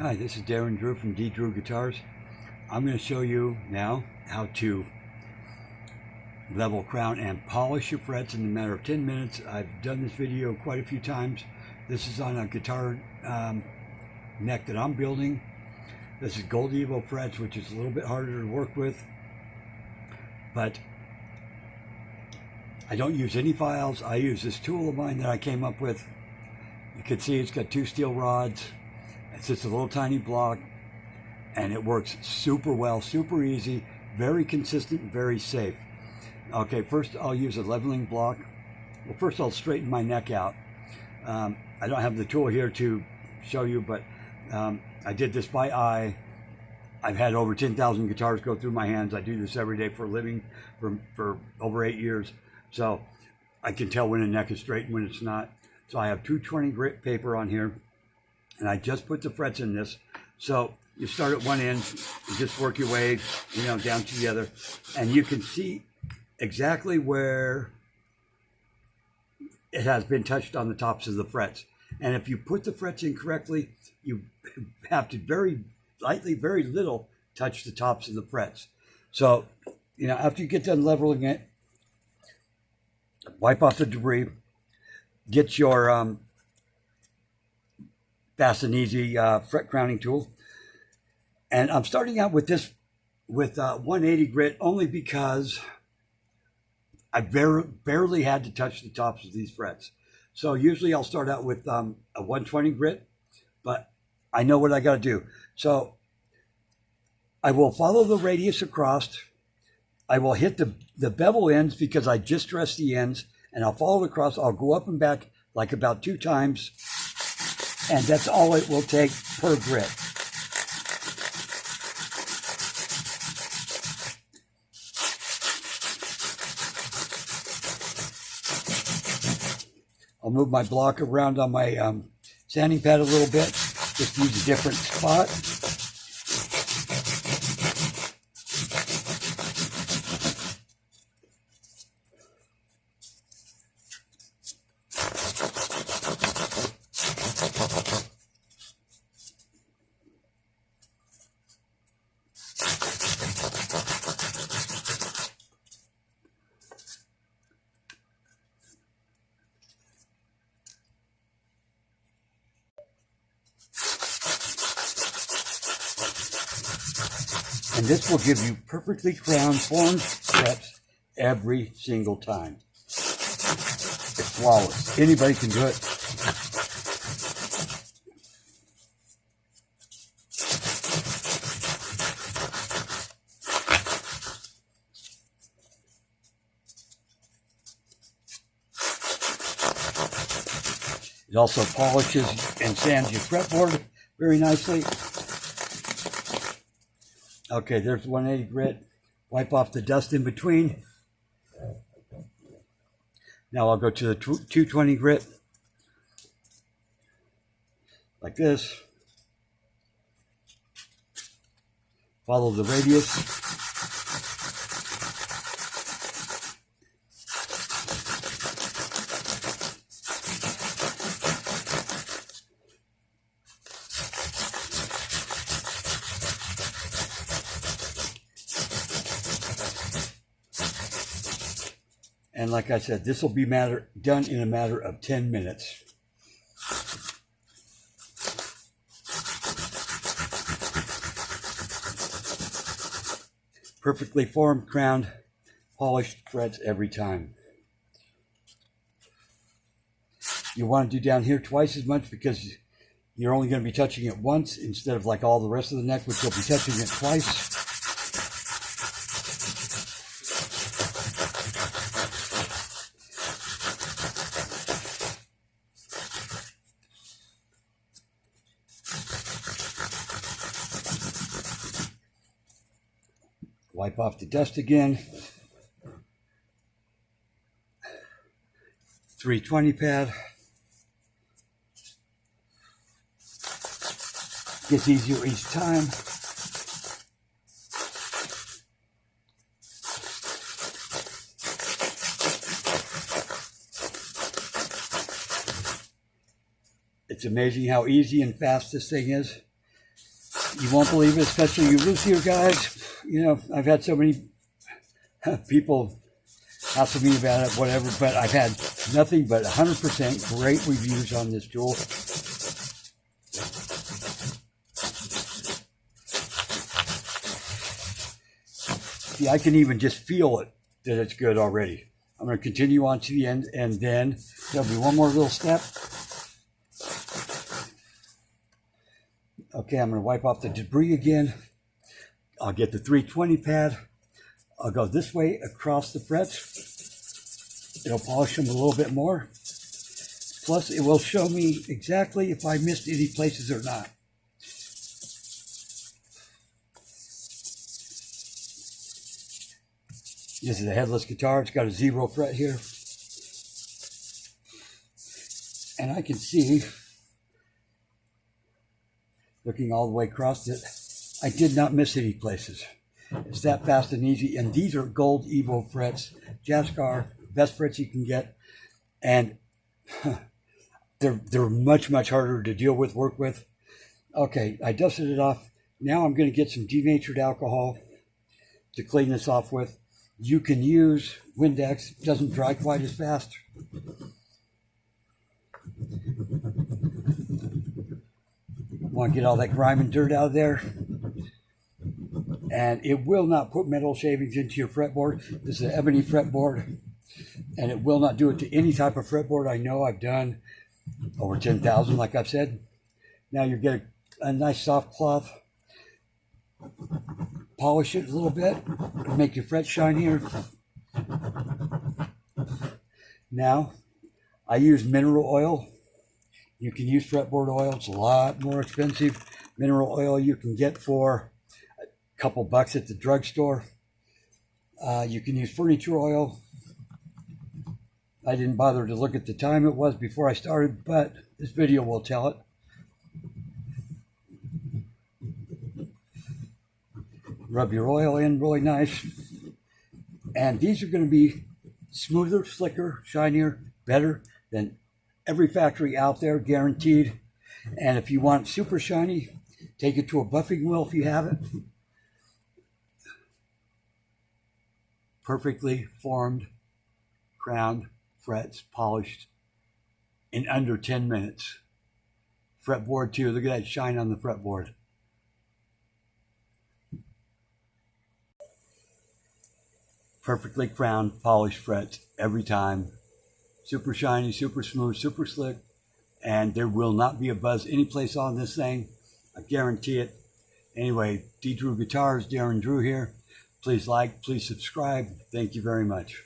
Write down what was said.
Hi, this is Darren Drew from D. Drew Guitars. I'm going to show you now how to level, crown, and polish your frets in a matter of 10 minutes. I've done this video quite a few times. This is on a guitar neck that I'm building. This is Gold Evo frets, which is a little bit harder to work with, but I don't use any files. I use this tool of mine that I came up with. You can see it's got two steel rods. It's just a little tiny block, and it works super well, super easy, very consistent, and very safe. Okay, first I'll use a leveling block. Well, first I'll straighten my neck out. I don't have the tool here to show you, but I did this by eye. I've had over 10,000 guitars go through my hands. I do this every day for a living for over 8 years. So I can tell when a neck is straight and when it's not. So I have 220 grit paper on here, and I just put the frets in this. So you start at one end, you just work your way, down to the other, and you can see exactly where it has been touched on the tops of the frets. And if you put the frets in correctly, you have to very lightly, very little, touch the tops of the frets. So, after you get done leveling it, wipe off the debris, get your Fast and Easy fret crowning tool. And I'm starting out with this with 180 grit only because I barely had to touch the tops of these frets. So usually I'll start out with a 120 grit, but I know what I got to do. So I will follow the radius across. I will hit the bevel ends because I just dressed the ends, and I'll follow it across. I'll go up and back like about 2 times, and that's all it will take per grit. I'll move my block around on my sanding pad a little bit, just use a different spot. And this will give you perfectly crowned, formed frets every single time. It's flawless. Anybody can do it. It also polishes and sands your fretboard very nicely. Okay, there's 180 grit. Wipe off the dust in between. Now I'll go to the 220 grit, like this. Follow the radius. And like I said, this will be done in a matter of 10 minutes. Perfectly formed, crowned, polished frets every time. You want to do down here twice as much because you're only going to be touching it once instead of like all the rest of the neck, which you'll be touching it twice. Wipe off the dust again. 320 pad. Gets easier each time. It's amazing how easy and fast this thing is. You won't believe it, especially you luthier guys. You know, I've had so many people hassle me about it, whatever, but I've had nothing but 100% great reviews on this tool. See, I can even just feel it, that it's good already. I'm going to continue on to the end, and then there'll be one more little step. Okay, I'm going to wipe off the debris again. I'll get the 320 pad. I'll go this way across the frets. It'll polish them a little bit more. Plus, it will show me exactly if I missed any places or not. This is a headless guitar. It's got a 0 fret here. And I can see, looking all the way across it, I did not miss any places. It's that fast and easy. And these are gold Evo frets. Jazzcar, best frets you can get. And they're much, much harder to deal with, work with. Okay, I dusted it off. Now I'm going to get some denatured alcohol to clean this off with. You can use Windex. It doesn't dry quite as fast. Want to get all that grime and dirt out of there. And it will not put metal shavings into your fretboard. This is an ebony fretboard. And it will not do it to any type of fretboard. I know I've done over 10,000, like I've said. Now you get a nice soft cloth. Polish it a little bit, make your fret shinier. Now, I use mineral oil. You can use fretboard oil. It's a lot more expensive. Mineral oil you can get for a couple bucks at the drugstore. You can use furniture oil. I didn't bother to look at the time it was before I started, but this video will tell it. Rub your oil in really nice. And these are going to be smoother, slicker, shinier, better than every factory out there, guaranteed. And if you want super shiny, take it to a buffing wheel if you have it. Perfectly formed, crowned, frets, polished in under 10 minutes. Fretboard too, look at that shine on the fretboard. Perfectly crowned, polished frets every time. Super shiny, super smooth, super slick. And there will not be a buzz anyplace on this thing. I guarantee it. Anyway, D. Drew Guitars, Darren Drew here. Please like, please subscribe. Thank you very much.